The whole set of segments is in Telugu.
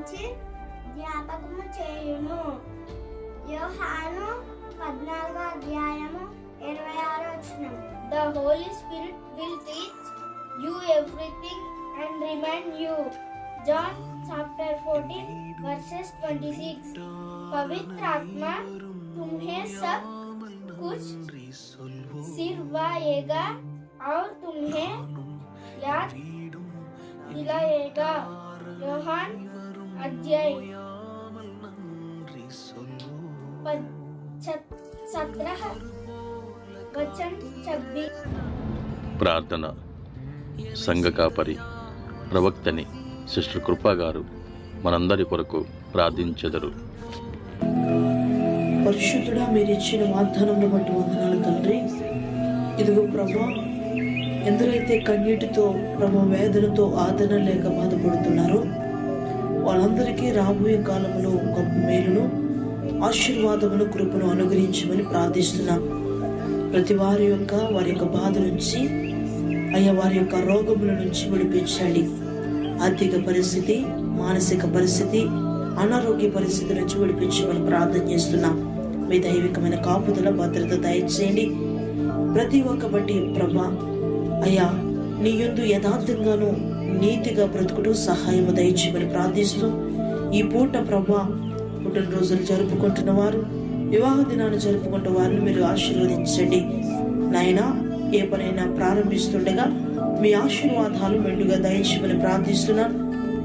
గురించి జ్ఞాపకము చేయును. యోహాను 14:26. The Holy Spirit will teach you everything and remind you. John chapter 14:26. पवित्र आत्मा तुम्हें सब कुछ सिखाएगा और तुम्हें याद दिलाएगा. యోహాన్ 17:26. ప్రార్థన. సంఘ కాపరి ప్రవక్తని సిస్టర్ కృపా గారు మనందరి కొరకు ప్రార్థించెదరు. పరిశుద్ధుడా, మీరు ఇచ్చిన వాగ్దానంలో బట్టి వందనాలు తండ్రి. ఇదిగో ప్రభా, ఎందరైతే కన్నీటితో ప్రభా వేదనతో ఆదరణ లేక బాధపడుతున్నారో వాళ్ళందరికీ రాబోయే కాలంలో గొప్ప మేలును ఆశీర్వాదమును కృపను అనుగ్రహించమని ప్రార్థిస్తున్నాం. ప్రతి వారి యొక్క బాధ నుంచి అయ్యా వారి యొక్క రోగముల నుంచి విడిపించండి. ఆర్థిక పరిస్థితి, మానసిక పరిస్థితి, అనారోగ్య పరిస్థితి నుంచి విడిపించమని ప్రార్థన చేస్తున్నాం. మీ దైవికమైన కాపుదల భద్రత దయచేయండి. ప్రతి ఒక్క బట్టి ప్రభా అయ్యా నీ యందు యథార్థంగాను నీతిగా బ్రతుకుటూ సహాయము దయచేయమని ప్రార్థిస్తూ ఈ పూట ప్రభా పుట్టినరోజులు జరుపుకుంటున్న వారు, వివాహ దినాన్ని జరుపుకుంటున్న వారిని మీరు ఆశీర్వదించండి. నాయనా, ఏ పనైనా ప్రారంభిస్తుండగా మీ ఆశీర్వాదాలు మెండుగా దయచేయమని ప్రార్థిస్తున్నాను.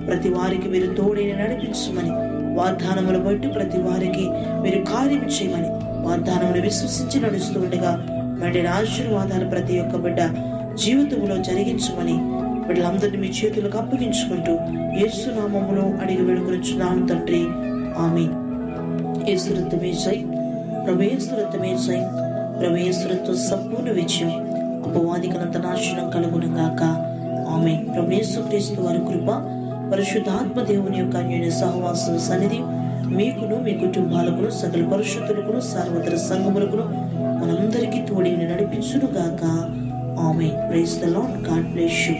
ప్రతి వారికి మీరు తోడైన నడిపించమని, వాగ్దానములు బట్టి ప్రతి వారికి మీరు కార్యం చేయమని, వాగ్దానములు విశ్వసించి నడుస్తూ ఉండగా మెండిన ఆశీర్వాదాలు ప్రతి ఒక్క బిడ్డ జీవితంలో జరిగించమని బిడ్డలందరినీ మీ చేతులకు అప్పగించుకుంటూ యేసు నామములో అడిగి వేడుకొనుచున్నాను తండ్రి. ఆమేన్. యేసురత్నమే జై, ప్రభుయేసురత్నమే జై, ప్రభుయేసురత్వ సంపూర్ణ విజయం, అపవాదికనంత నాశనం కలుగునుగాక. ఆమేన్. ప్రభు యేసుక్రీస్తు వారి కృప, పరిశుద్ధాత్మ దేవుని యొక్క అన్యోన్య సహవాసం సన్నిధి మీకును మీ కుటుంబాలకును సకల పరిశుద్ధులకును సర్వత్ర సంఘములకును మనందరికీ తోడైన నడిపించునుగాక. ఆమేన్. Praise the Lord. God bless you.